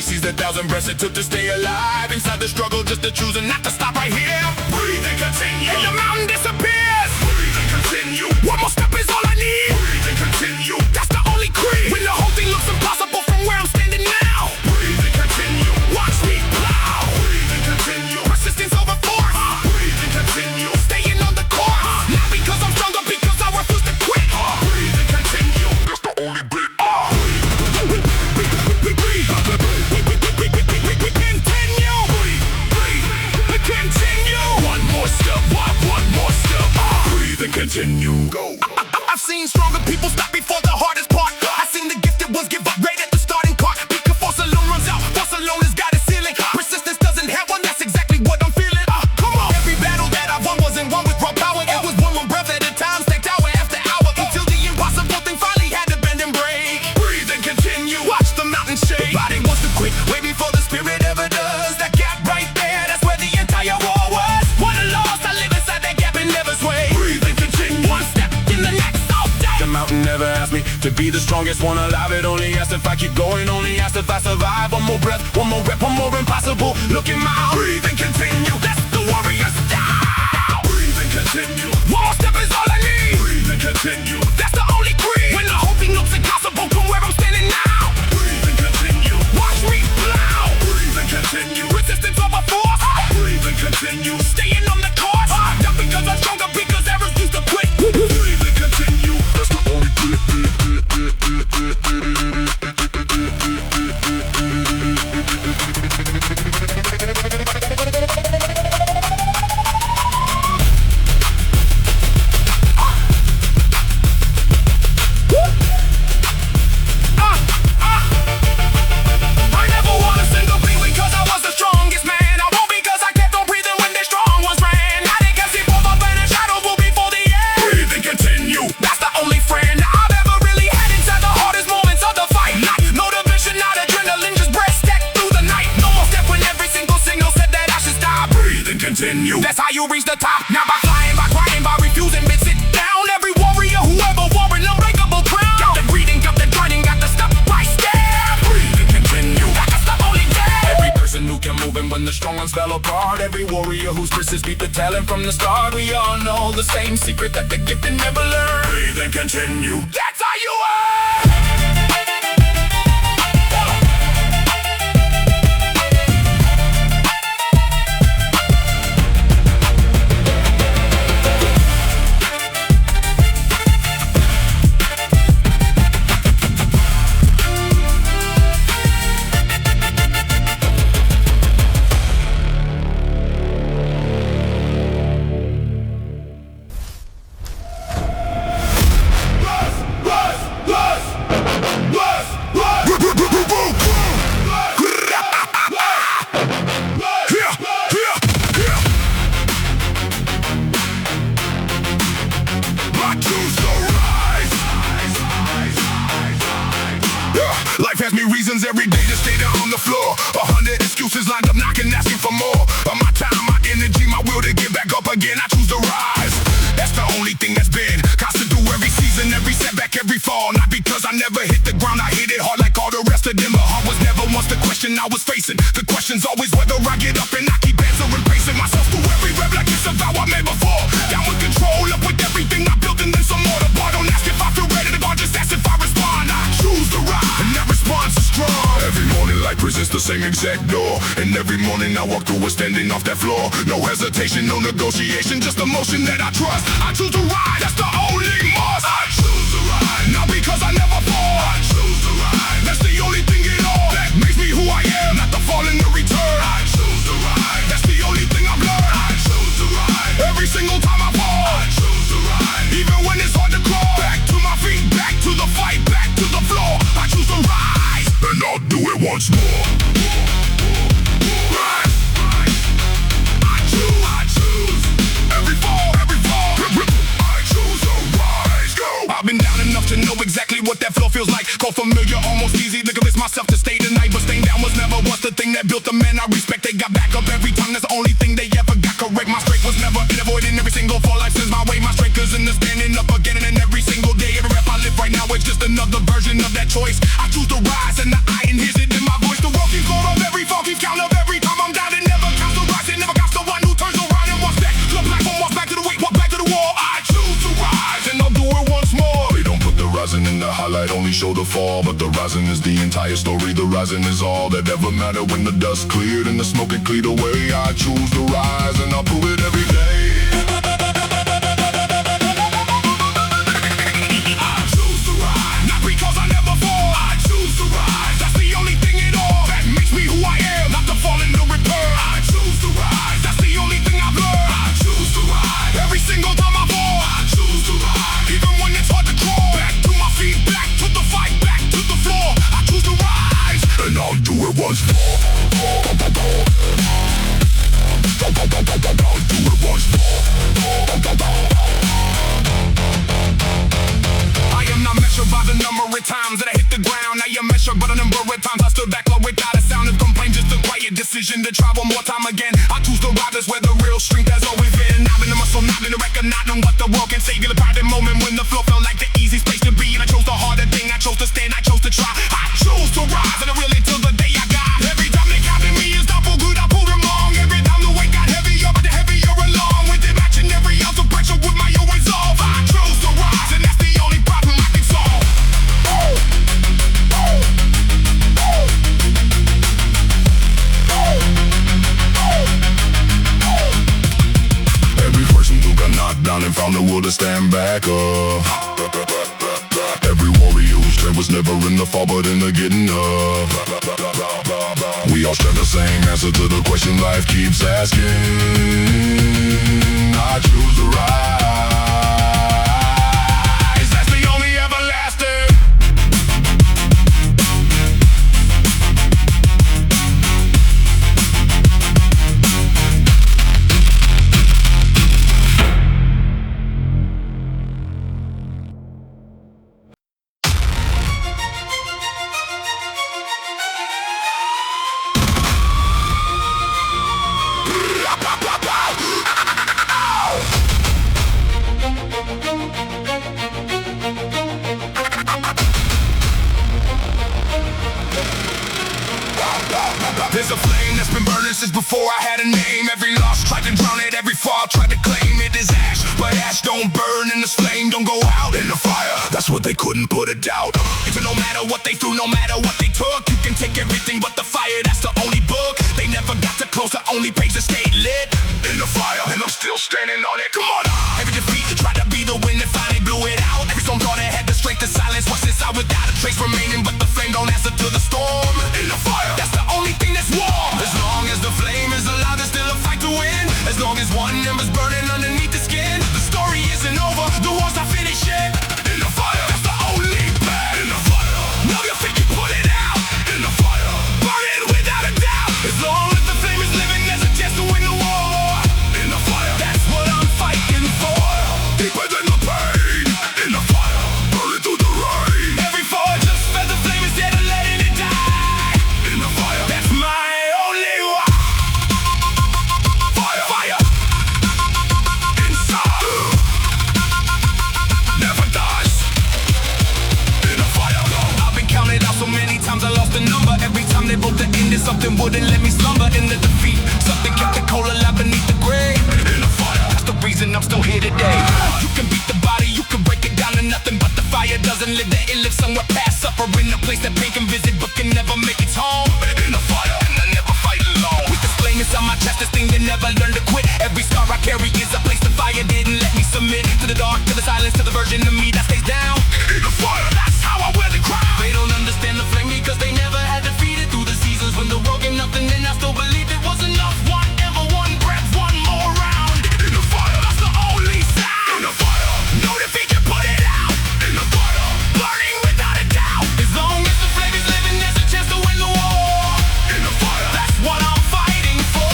body sees the 1,000 breaths it took to stay alive. Inside the struggle, just the choosing not to stop right here. Breathe and continue, and the mountain disappears. Breathe and continue, one more step is all I need. Breathe and continue, that's the only creed. When the whole thing looks impossible from where I'm standing now. Breathe and continue, watch me plow. Breathe and continue, persistence over force. Breathe and continue, staying on the course. Not because I'm stronger, because I refuse to quit. Breathe and continue, that's the only bit. Continue. Go. I've seen stronger people stop before the hardest part. I've seen the gifted ones give up right at the starting cart. Because force alone runs out, force alone has got a ceiling. Persistence doesn't have one, that's exactly what I'm feeling. Come on. Every battle that I won wasn't won with raw power. It was one breath at a time, stacked hour after hour, until the impossible thing finally had to bend and break. Breathe and continue, watch the mountain shake. Body wants to quit, way before the spirit ever does. That gap right there, that's where the entire war was. Won or lost, I live inside that gap and never sway. Breathe and continue, one step in the next all day. The mountain never asked me to be the strongest one alive. It only asked if I keep going, only asked if I survive. One more breath, one more rep, one more impossible. Look in my eyes. Breathe and continue, that's the warrior style. Breathe and continue, one more step is all I need. Breathe and continue, that's the only creed. When the whole thing looks impossible from where I'm standing now. Breathe and continue, watch me plow. Breathe and continue, resistance over force. Breathe and continue, staying on the course. Not because I'm stronger, because I refuse to quit. Breathe and continue, that's the only creed. That's how you reach the top. Not by flying, by crying, by refusing, but sit down. Every warrior who ever wore an unbreakable crown. Got the breathing, got the grinding, got the stuff right there. Breathe and continue, that's the only day. Every person who can move and when the strong ones fell apart. Every warrior whose persist beat the talent from the start. We all know the same secret that the gifted never learn. Breathe and continue, that's how you earn. Life has me reasons every day to stay down on the floor. 100 excuses lined up knocking, asking for more. My time, my energy, my will to get back up again. I choose to rise. That's the only thing that's been constant through every season, every setback, every fall. Not because I never hit the ground, I hit it hard like all the rest of them. But heart was never once the question I was facing. The question's always whether I get up and I keep answering, pacing myself through every rep like it's a vow I made before. Down with control, up with everything I built and then some more. The bar don't ask if I feel ready to go, just ask if I respond. I choose to rise, and that response is strong. Every morning life presents the same exact door, and every morning I walk through it standing off that floor. No hesitation, no negotiation, just the motion that I trust. I choose to ride, that's the only must. I choose to ride, not because I never fall. I choose to ride, that's the only thing at all that makes me who I am, not the fall and the return. I choose to ride, that's the only thing I've learned. I choose to ride, every single time I fall. I choose to ride, even when it's hard to crawl. Back to my feet, back to the fight, back to the floor. I choose to rise, and I'll do it once more. Rise, rise. I choose, every fall, every fall. I choose to rise, go. I've been down enough to know exactly what that flow feels like. Call familiar, almost easy to convince myself to stay tonight. But staying down was never once the thing that built the man I respect. They got back up every time, that's the only thing they ever got correct. My strength was never in avoiding every single fall. Life is my way, my strength is in the standing up again and every single day. Every rep I live right now, it's just another version of that choice. I choose to rise, and the iron hears it in my voice. The road keeps going fall, but the rising is the entire story. The rising is all that ever mattered. When the dust cleared and the smoke had cleared away, I choose to rise and I'll prove it every day. I choose to rise, not because I never fall. I choose to rise, that's the only thing at all that makes me who I am, not to fall in the return. I choose to rise, that's the only thing I've learned. I choose to rise, every single time I fall. I choose to rise, even when it's hard to crawl. Back to my feet, back to the fight, back to the floor. I choose to rise, and I'll do it once more. I'll do it once more. I am not measured by the number of times that I hit the ground. I am measured by the number of times I stood back low without a sound of complaint. Just a quiet decision to try one more time again. I choose to rise, that's where the real strength has always been. Not in the muscle, not in the record, not in what the world can say. Feel a private moment when the flow felt like the easiest place to be. And I chose the harder thing, I chose to stand, I chose to try. I choose to rise, and I really till the day I die. Every time they counted me as not for good, I pulled them wrong. Every time the weight got heavier, but the heavier along. With it matching every ounce of pressure with my own resolve. I chose to rise, and that's the only problem I can solve. Every person who got knocked down and found the will to stand back up. Every warrior whose strength was never in the fall but in the getting up. We all share the same answer to the question life keeps asking. I choose to rise, that's the only everlasting. There's a flame that's been burning since before I had a name. Every loss tried to drown it, every fall tried to claim it is ash. But ash don't burn and this flame don't go out in the fire. That's what they couldn't put a doubt. Even no matter what they threw, no matter what they took, you can take everything but the fire, that's the only book. They never got to close the only page that stayed lit in the fire, and I'm still standing on it. Come on, every defeat that tried to be the wind that finally blew it out. Every storm thought it had the strength to silence what's inside without a trace remaining. But the flame don't answer to the storm in the fire, that's the only thing that's warm. As long as the flame is alive, there's still a fight to win. As long as one ember's burning underneath the skin, the story isn't over, the war's not finished yet. In the fire, that's the only plan. In the fire, know you think you put it out. In the fire, burn it without a doubt. As long as the flame is living, there's a chance to win the war. In the fire, that's what I'm fighting for. Deeper than the pain. In the fire, burning through the rain. Every fall just fed the flame instead of letting it die. In the fire, that's my only one. Fire, fire, inside, never dies. In the fire, I've been counted out so many times I lost the number. Every time they broke the end, something wouldn't let me slumber in the defeat. Something kept the coal alive beneath the grave. In the fire, that's the reason I'm still here today. You can beat the body, you can break it down to nothing, but the fire doesn't live there. It lives somewhere past suffering, a place that pain can visit but can never make its home. In the fire, and I never fight alone. With this flame inside my chest, this thing that never learned to quit. Every scar I carry is a place the fire didn't let me submit. To the dark, to the silence, to the version of me that stays down. In the fire, that's how I wear the crown. They don't understand the flame because they never had to feed it through the seasons. When the world gave nothing and I still believed it was enough. One ever, one breath, one more round. In the fire, that's the only sound. In the fire, no defeat can put it out. In the fire, burning without a doubt. As long as the flame is living, there's a chance to win the war. In the fire, that's what I'm fighting for.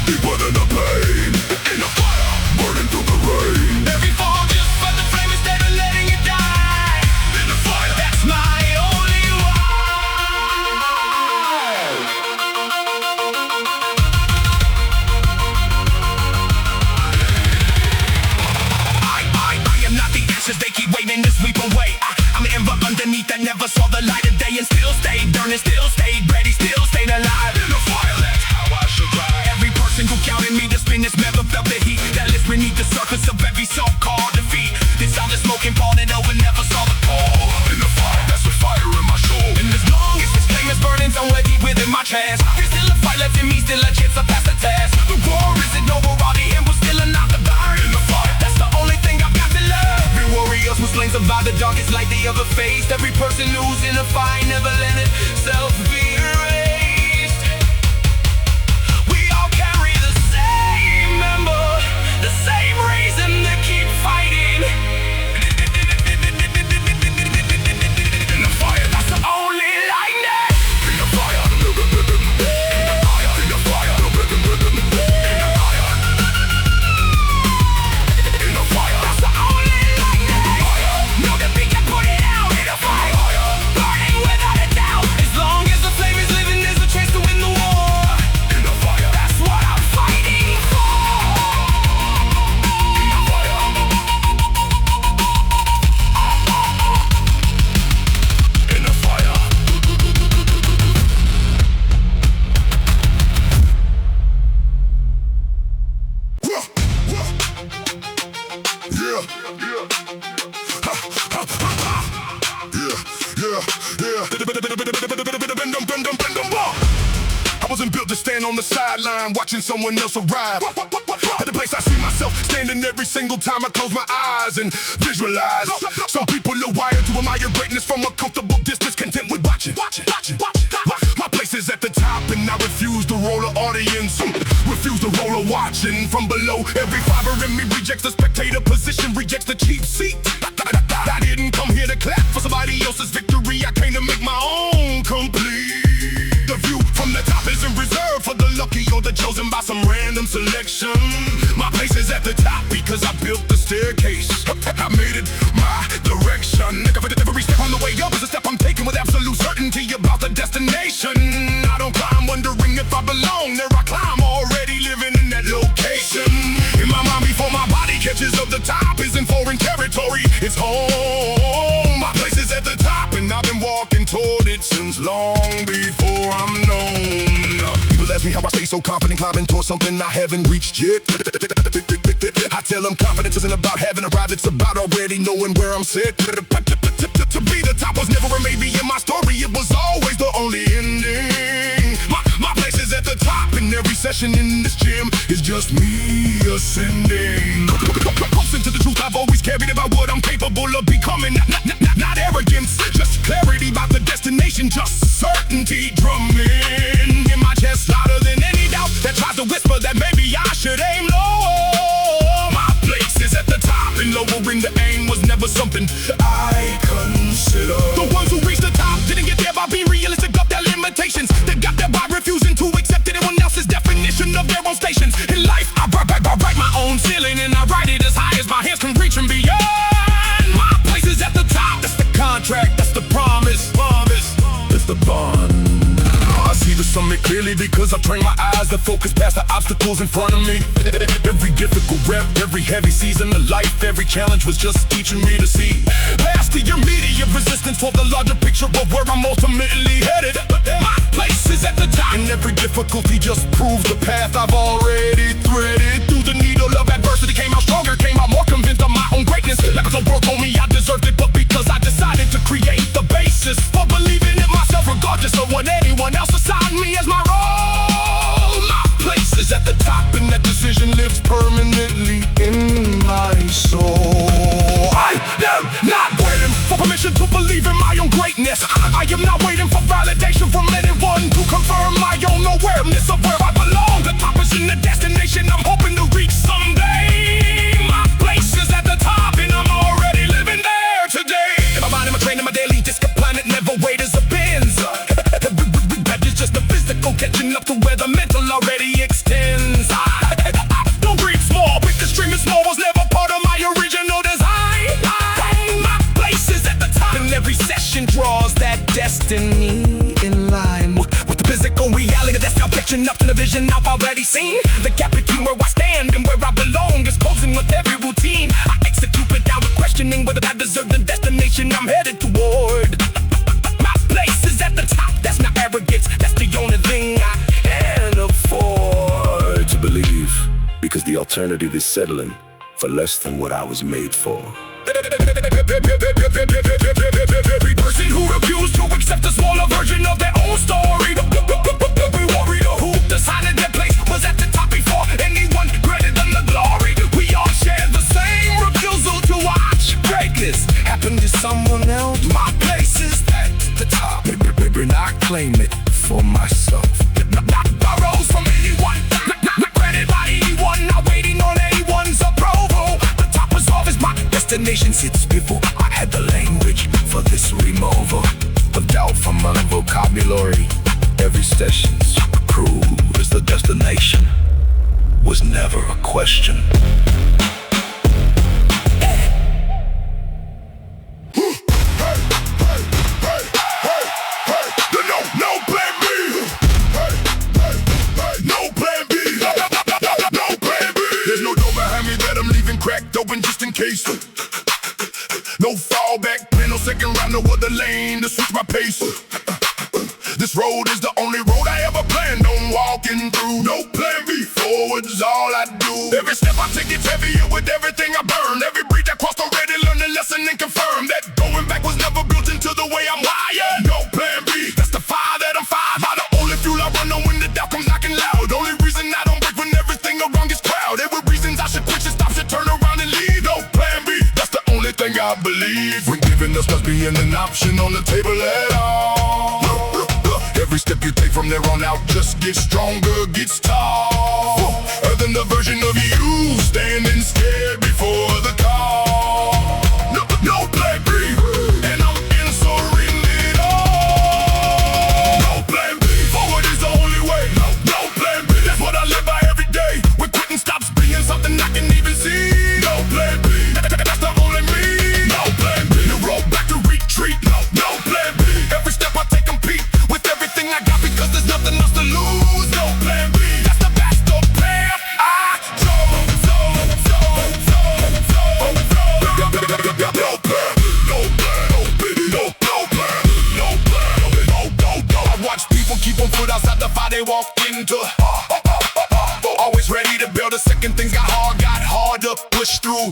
Deeper than the pain. In the fire, burning through the rain. Every fall just fed the flame instead of letting it die. In the fire, that's my only one. I am not the answers they keep waiting to sweep away. I'm an ember underneath that never saw the light of day and still stayed burning, still stayed ready, still stayed alive. In the fire, that's how I survive. Every person who counted me to spin has never felt the heat that lives beneath the surface of every so-called faced. Every person who's in a fight never let itself be erased. We all carry the same member, the same reason to keep fighting. In the fire, that's the only lightning. In the fire, in the fire, in the fire, in the fire, in the fire, that's the only lightning. Know that we can put it out. In the fire, burning without a doubt. As long as the flame is living, there's a chance to win the war. In the fire, that's what I'm fighting for. In the fire, in the fire. I wasn't built to stand on the sideline watching someone else arrive. At the place I see myself standing every single time I close my eyes and visualize. Some people are wired to admire greatness from a comfortable distance, content with watching. My place is at the top and I refuse to roll an audience. Refuse to roll a watching from below. Every fiber in me rejects the spectator position, rejects the cheap seat. I didn't come here to clap for somebody else's victory. I came to make my own complete. The view from the top isn't reserved for the lucky or the chosen by some random selection. My place is at the top because I built the staircase. I made it my direction. Every step on the way up is a step I'm taking with absolute certainty about the destination. I don't climb wondering if I belong there. I climb already living in that location. In my mind before my body catches up, the top isn't foreign territory, it's home. My place is at the top and I've been walking toward it since long before I'm known. People ask me how I stay so confident, climbing towards something I haven't reached yet. I tell them confidence isn't about having arrived, it's about already knowing where I'm set. To be the top was never a maybe in my story, it was always the only ending. My place is at the top, and every session in this gym is just me ascending. Close to the truth I've always carried about what I'm capable of becoming. Not arrogance, just clarity about the destination, just certainty drumming in my chest louder than any doubt that tries to whisper that maybe I should aim lower. My place is at the top, and lowering the aim was never something I consider. The ones who reached the top didn't get there by being realistic of their limitations. They got there by refusing to accept anyone else's definition of their own stations. In life, I write my own ceiling, and I write it as high as my hands can reach and beyond. My place is at the top, that's the contract, that's the promise. That's the bond. I see the summit clearly because I train my eyes to focus past the obstacles in front of me. Every difficult rep, every heavy season of life, every challenge was just teaching me to see past the immediate resistance toward the larger picture of where I'm ultimately headed. My place is at the top, and every difficulty just proves the path I've already threaded. Through the needle of adversity came out stronger, came out more convinced of my own greatness. Like the world told me I deserved it, but because I decided to create the basis for believing in myself regardless of what anyone else assigned me as my role. My place is at the top, and that decision lives permanently in my soul. I am not waiting for permission to believe in my own greatness. I am not waiting for validation from anyone to confirm my own awareness of where I belong. The top isn't the destination I'm hoping to reach someday. My place is at the top, and I'm already living there today. In my mind, in my training, my daily discipline, it never waiters or bends. That is just the physical catching up to where the mental already extends. I don't dream small, but this dream is small was never part of my original design. My place is at the top, and every session draws that destiny in line with the physical reality that's now catching up to the vision I've already seen. The gap between where I stand and where I belong is closing with every routine. I execute without questioning whether I deserve the destination I'm headed toward. My place is at the top, that's not arrogance, that's the only thing I can afford to believe, because the alternative is settling for less than what I was made for. Every person who refused to accept a smaller version of their own story. Every warrior who decided their place was at the top before anyone greater than the glory. We all share the same refusal to watch greatness happen to someone else. My destination sits before I had the language for this removal of doubt from my vocabulary. Every station's crew is the destination, was never a question. Cracked open just in case. No fallback plan, no second round, no other lane to switch my pace. This road is the only road I ever planned on walking through. No plan B, forward is all I do. Every step I take gets heavier with everything I burn. Every breath I crossed already learned a lesson and confirmed that going back was never built into the way I'm wired. No plan B, that's the fire that I'm fired by. The only fuel I run on when the doubt comes knocking loud. Only reason I don't break when everything around gets crowded. There were reasons I should quit, should stop, should turn around and leave. No plan B, that's the only thing I believe. When giving us does being an option on the table at all. Every step you take from there on out just gets stronger, gets tall. Other than the version of you standing scared before the call. No plan B, and I'm answering it all. No plan B, forward is the only way. No plan B, that's what I live by every day. When quitting stops being something I can even see. No plan B, that's the only me. No plan B, the road back to retreat. No plan B, every step I take compete with everything I got because there's nothing else to lose. No plan B, that's the best of path I chose. I watch people keep on foot outside the fire they walk into. Always ready to build a second. Things got hard to push through.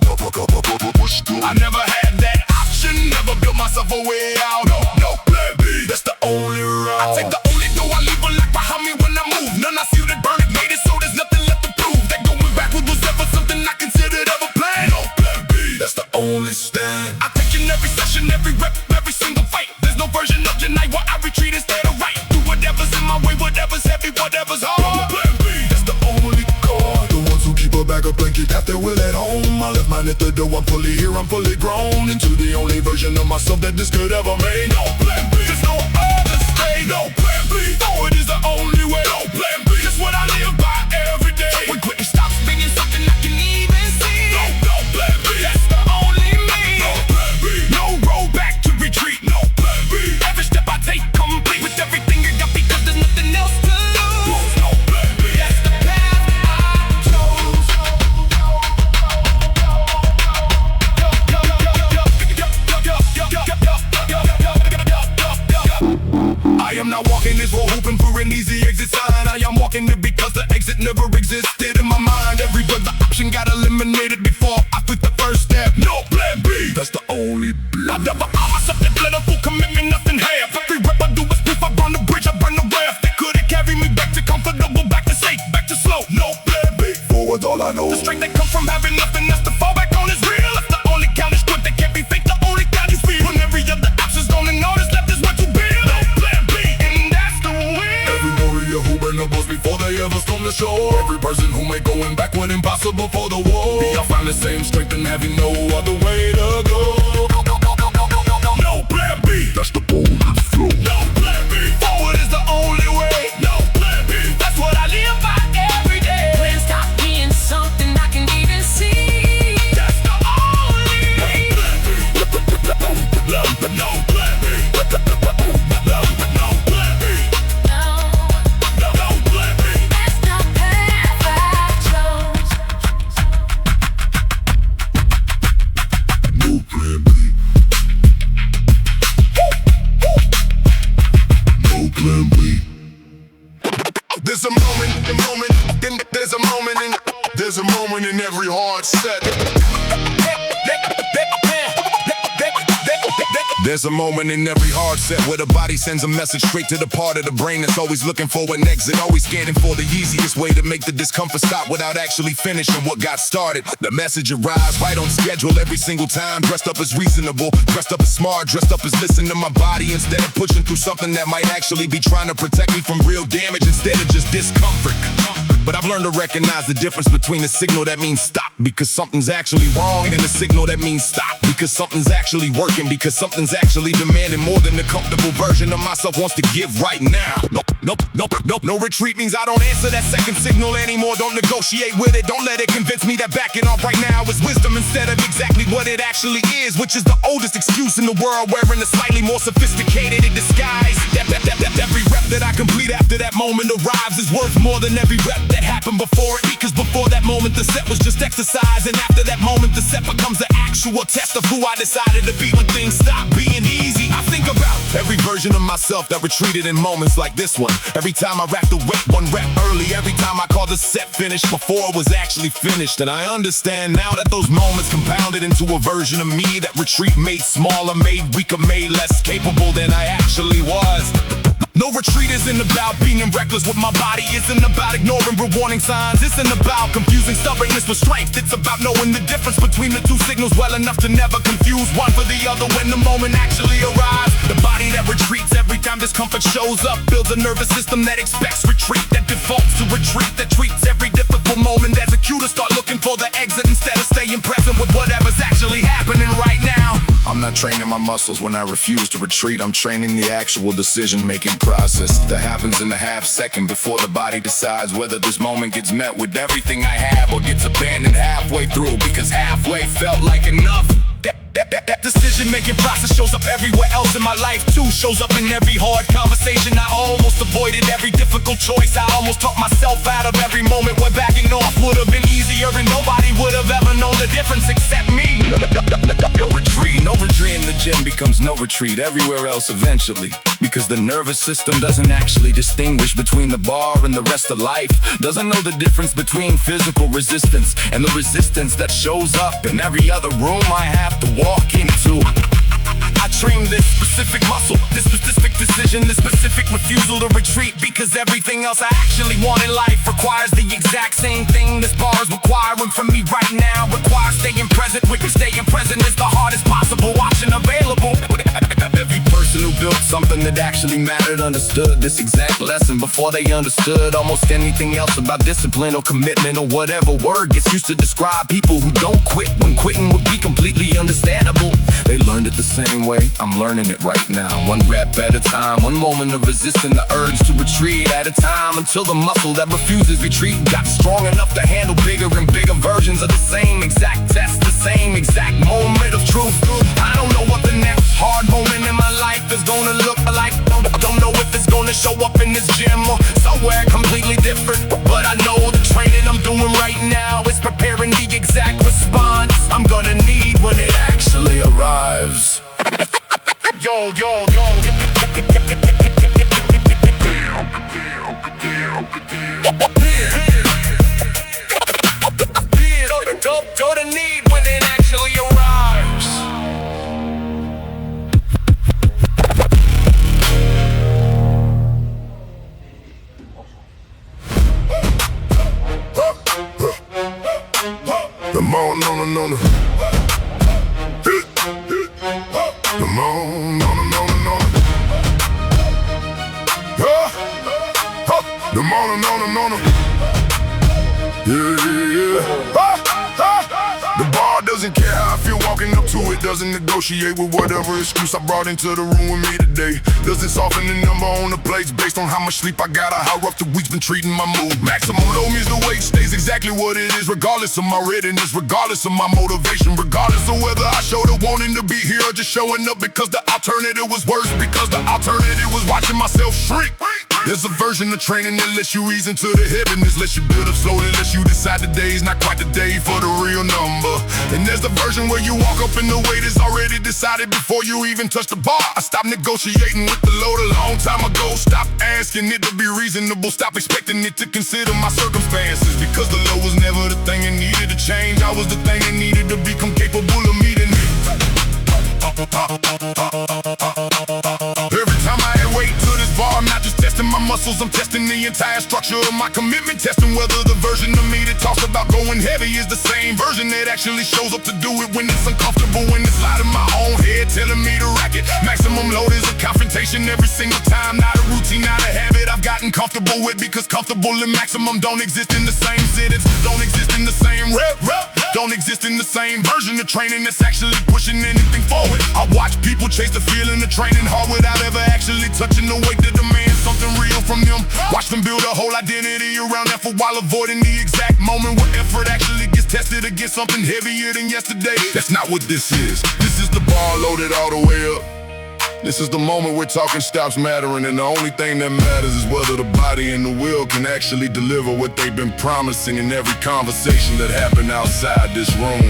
I never had that option, never built myself a way out. No plan B, that's the only route. I take the only door, I leave a light behind me when I move. None I see that burn it, made it so there's nothing left to prove. That going backward was never something I considered ever planned. No plan B, that's the only stand. I take in every session, every rep, every single fight. There's no version of tonight where I retreat instead of right. Do whatever's in my way, whatever's heavy, whatever's hard. No plan B, that's the only card. The ones who keep a bag of blanket got their will at home. I left mine at the door, I'm fully here, I'm fully grown into the only version of myself that this could ever make. No plan B, there's no other stay. No plan B, forward is the only way. No plan B, that's what I live by every day. When quitting stops being something I can even see. No plan B, that's the only me. No plan B, no road back to retreat. No plan B, every step I take complete with everything I got because there's nothing else to lose. No plan B, that's the path I chose. I am not walking this road hoping for an easy exit sign. I am walking it because the exit never existed in my mind. Every other option got eliminated before I took the first step. No plan B, that's the only B. I never owe myself that full commitment, nothing half. Every rep I do is proof I burn the bridge, I burn the raft. They couldn't carry me back to comfortable, back to safe, back to slow. No plan B, forward all I know. The strength that comes from having nothing else to fall back on is real. That's the only count is strength that can't be fake, the only count is feel. When every other option's gone and all that's left is what you build. No plan B, and that's the win. Every warrior who burned the boats before they ever stormed the shore. Every person who made going back when impossible for the war. We all find the same strength and having no other way to go. No plan B, that's the bold flow. No plan B, forward is the only way. No plan B, that's what I live by every day. When stop being something I can even see. That's the only no plan B. No plan B. No plan B. No plan B. That's the path I chose. No plan B. No plan B. There's a moment in every hard set. There's a moment in every hard set where the body sends a message straight to the part of the brain that's always looking for an exit, always scanning for the easiest way to make the discomfort stop without actually finishing what got started. The message arrives right on schedule every single time, dressed up as reasonable, dressed up as smart, dressed up as listening to my body instead of pushing through something that might actually be trying to protect me from real damage instead of just discomfort. But I've learned to recognize the difference between a signal that means stop because something's actually wrong, and a signal that means stop because something's actually working, because something's actually demanding more than the comfortable version of myself wants to give right now. No retreat means I don't answer that second signal anymore. Don't negotiate with it. Don't let it convince me that backing off right now is wisdom instead of exactly what it actually is, which is the oldest excuse in the world, wearing a slightly more sophisticated disguise. Every rep that I complete after that moment arrives is worth more than every rep that happened before it, because before that moment the set was just exercise, and after that moment the set becomes the actual test of who I decided to be when things stop being easy. I think about every version of myself that retreated in moments like this one. Every time I racked the weight one rep early, every time I called the set finished before it was actually finished. And I understand now that those moments compounded into a version of me that retreat made smaller, made weaker, made less capable than I actually was. No retreat isn't about being reckless with my body, isn't about ignoring warning signs, isn't about confusing stubbornness with strength. It's about knowing the difference between the two signals well enough to never confuse one for the other when the moment actually arrives. The body that retreats every time discomfort shows up builds a nervous system that expects retreat, that defaults to retreat, that treats every difficult moment as a cue to start looking for the exit instead of staying present with whatever's actually happening right now. I'm not training my muscles when I refuse to retreat. I'm training the actual decision-making process that happens in a half second before the body decides whether this moment gets met with everything I have or gets abandoned halfway through because halfway felt like enough. That decision-making process shows up everywhere else in my life too. Shows up in every hard conversation I almost avoided, every difficult choice I almost talked myself out of, every moment where backing off would have been easier and nobody would have ever known the difference except me. No retreat in the gym becomes no retreat everywhere else eventually, because the nervous system doesn't actually distinguish between the bar and the rest of life. Doesn't know the difference between physical resistance and the resistance that shows up in every other room I have to walk into. I train this specific muscle, this specific decision, this specific refusal to retreat, because everything else I actually want in life requires the exact same thing this bar is requiring from me right now. Requires staying present, with staying present is the hardest possible option available. Every person who built something that actually mattered understood this exact lesson before they understood almost anything else about discipline or commitment or whatever word gets used to describe people who don't quit when quitting would be completely understandable. They learned it the same way I'm learning it right now, one rep at a time, one moment of resisting the urge to retreat at a time, until the muscle that refuses retreat got strong enough to handle bigger and bigger versions of the same exact test, the same exact moment of truth. I don't know what the next hard moment in my life is gonna look like. I don't know if it's gonna show up in this gym or somewhere completely different, but I know the training I'm doing right now is preparing the exact response I'm gonna need when it actually arrives. Yo. Go to need when it actually arrives. Come on, no. Come on, no. Come on, no. Yeah. The bar doesn't care how I feel walking up to it. Doesn't negotiate with whatever excuse I brought into the room with me today. Doesn't soften the number on the plates based on how much sleep I got or how rough the week's been treating my mood. Maximum low means the weight stays exactly what it is, regardless of my readiness, regardless of my motivation, regardless of whether I showed up wanting to be here or just showing up because the alternative was worse, because the alternative was watching myself shrink. There's a version of training that lets you ease into the heaviness, lets you build up slowly, lets you decide the day's not quite the day for the real number. And there's the version where you walk up and the weight is already decided before you even touch the bar. I stopped negotiating with the load a long time ago. Stop asking it to be reasonable, stop expecting it to consider my circumstances, because the low was never the thing that needed to change. I was the thing that needed to become capable of meeting it. Every time I add weight to this bar, I'm not just testing my muscle muscles, I'm testing the entire structure of my commitment, testing whether the version of me that talks about going heavy is the same version that actually shows up to do it when it's uncomfortable, when it's loud in my own head telling me to rack it. Maximum load is a confrontation every single time, not a routine, not a habit I've gotten comfortable with, because comfortable and maximum don't exist in the same sentence, don't exist in the same rep, don't exist in the same version of training that's actually pushing anything forward. I watch people chase the feeling of training hard without ever actually touching the weight that demands something real from them. Watch them build a whole identity around effort while avoiding the exact moment where effort actually gets tested against something heavier than yesterday. That's not what this is. This is the bar loaded all the way up. This is the moment where talking stops mattering, and the only thing that matters is whether the body and the will can actually deliver what they've been promising in every conversation that happened outside this room.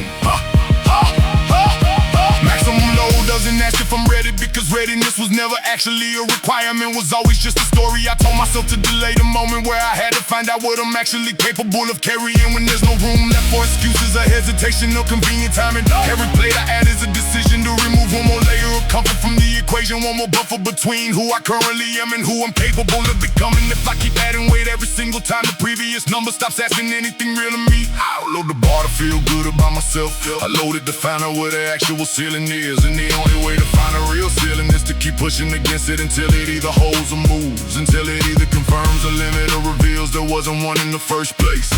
Maximum load doesn't ask if I'm ready, because readiness was never actually a requirement, was always just a story I told myself to delay the moment where I had to find out what I'm actually capable of carrying, when there's no room left for excuses or hesitation or convenient timing. Every plate I add is a decision to remove one more layer of comfort from the equation, one more buffer between who I currently am and who I'm capable of becoming. If I keep adding weight every single time the previous number stops asking anything real to me, I load the bar to feel good about myself. I load it to find out where the actual ceiling is, and the only way to find a real ceiling is to keep pushing against it until it either holds or moves, until it either confirms a limit or reveals there wasn't one in the first place.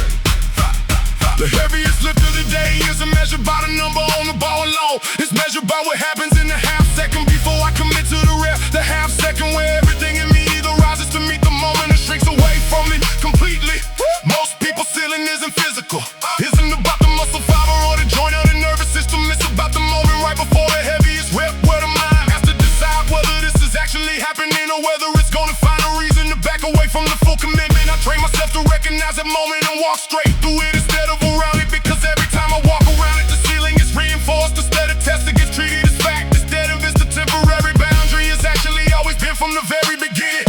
The heaviest lift of the day isn't measured by the number on the bar alone. It's measured by what happens in the half second before I commit to the rep. The half second where everything in me either rises to meet the moment or shrinks away from it completely. Most people's ceiling isn't physical, isn't about the muscle fiber or the joint or the nervous system. It's about the moment right before the heaviest rep, where the mind has to decide whether this is actually happening or whether it's gonna find a reason to back away from the full commitment. I train myself to recognize that moment and walk straight through it instead of around it, because every time I walk around it, the ceiling is reinforced. Instead of test, it gets treated as fact. Instead of it's the temporary boundary, it's actually always been from the very beginning.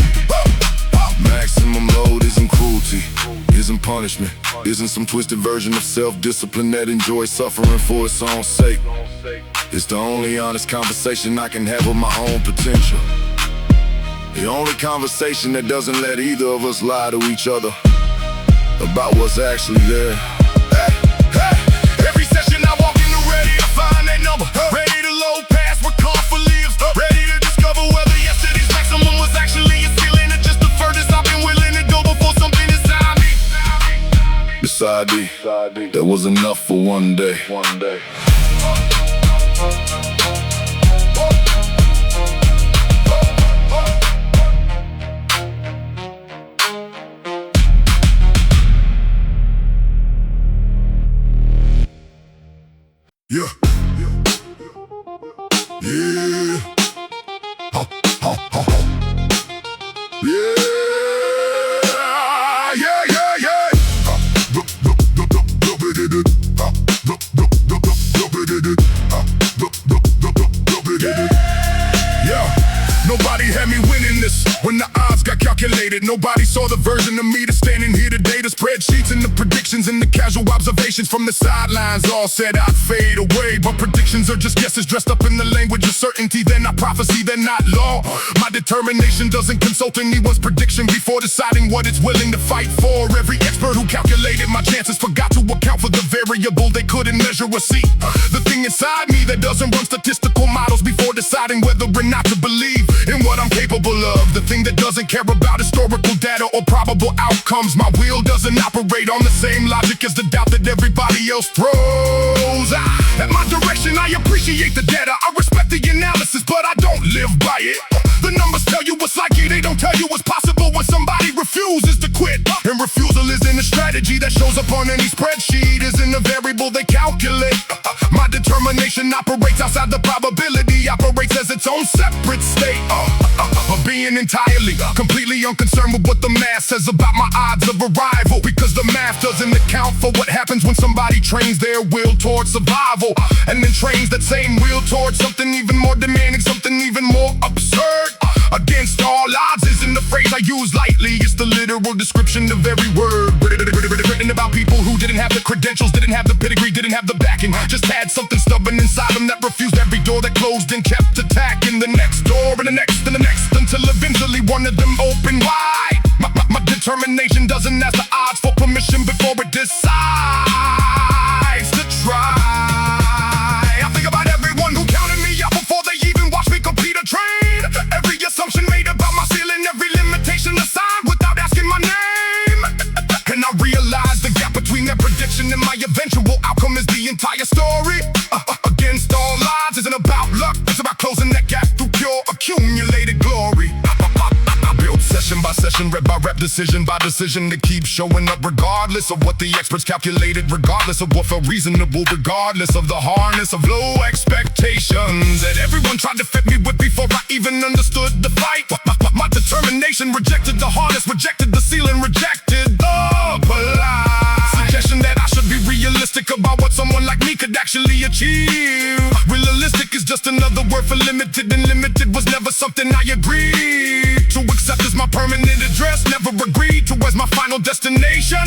Maximum load isn't cruelty, isn't punishment, isn't some twisted version of self-discipline that enjoys suffering for its own sake. It's the only honest conversation I can have with my own potential. The only conversation that doesn't let either of us lie to each other about what's actually there. Every session I walk in the ready to find that number, ready to load past where comfort lives, ready to discover whether yesterday's maximum was actually a ceiling or just the furthest I've been willing to go before something inside me decided that was enough for one day. Yeah. Nobody had me winning this when the odds got calculated. Nobody saw the version of me that's standing here today. The spreadsheets and the predictions and the casual observations from the sidelines all said I'd fade away, but predictions are just guesses dressed up in the language of certainty. They're not prophecy, they're not law. My determination doesn't consult anyone's prediction before deciding what it's willing to fight for. Every expert who calculated my chances forgot to account for the variable they couldn't measure or see. The thing inside me that doesn't run statistical models before deciding whether or not to believe in what I'm capable of. The thing that doesn't care about historical data or probable outcomes. My wheel doesn't operate on the same logic as the doubt that everybody else throws. At my direction, I appreciate the data, I respect the analysis, but I don't live by it. The numbers tell you what's likely, they don't tell you what's possible when somebody refuses to quit. And refusal isn't a strategy that shows up on any spreadsheet, isn't a variable they calculate. My determination operates outside the probability, operates as its own separate state of being entirely, completely unconcerned with what the math says about my odds of arrival, because the math doesn't account for what happens when somebody trains their will towards survival, and then trains that same will towards something even more demanding, something even more absurd. Against all odds isn't the phrase I use lightly, it's the literal description of every word. Written about people who didn't have the credentials, didn't have the pedigree, didn't have the backing, just had something stubborn inside them that refused every door that closed and kept attacking the next door and the next and the next, until eventually one of them opened wide. determination doesn't ask the odds for permission before it decides to try. I think about everyone who counted me out before they even watched me complete a train. Every assumption made about my ceiling, every limitation assigned without asking my name. And I realize the gap between their prediction and my eventual outcome is the entire story. Against all odds isn't about luck, it's about closing that gap through pure accumulated glory. I built session by session, rep by rep, decision by decision to keep showing up regardless of what the experts calculated, regardless of what felt reasonable, regardless of the harness of low expectations that everyone tried to fit me with before I even understood the fight. My determination rejected the harness, rejected the ceiling, rejected the polite suggestion that I should be realistic about what someone like me could actually achieve. Realistic is just another word for limited, and limited was never something I agreed to accept as my permanent address, never agreed to as my final destination.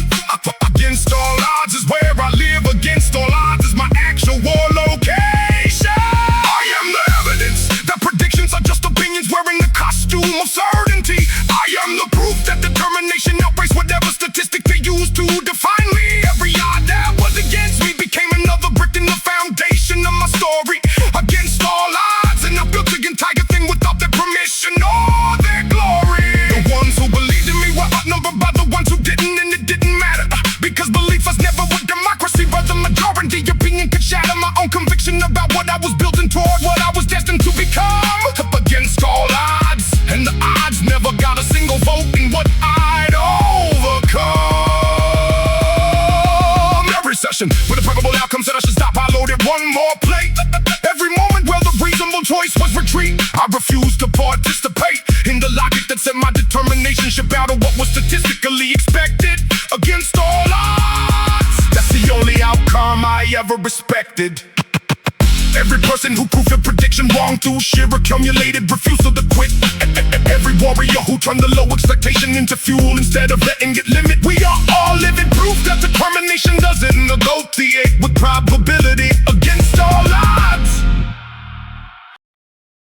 Against all odds is where I live, against all odds is my actual location. I am the evidence that predictions are just opinions wearing the costume of certainty. I am the proof that determination outweighs whatever statistic they use to define me. Every odd that was against me became another brick in the foundation of my story. Against all odds, and I built the entire thing without their permission or their glory. The ones who believed in me were outnumbered by the ones who didn't, and it didn't matter, because belief was never with democracy, but the majority opinion could shatter my own conviction about what I was building toward, what I was destined to become. Up against all odds, and the odds never got a single vote in what I'd overcome. Every session with a probable outcome said I should stop, I loaded one more plate. Every moment where the reasonable choice was retreat, I refused to participate in the logic that said my determination should bow to what was statistically expected. Against all odds, that's the only outcome I ever respected. Every person who proved a prediction wrong through sheer accumulated refusal to quit. Every warrior who turned the low expectation into fuel instead of letting it live.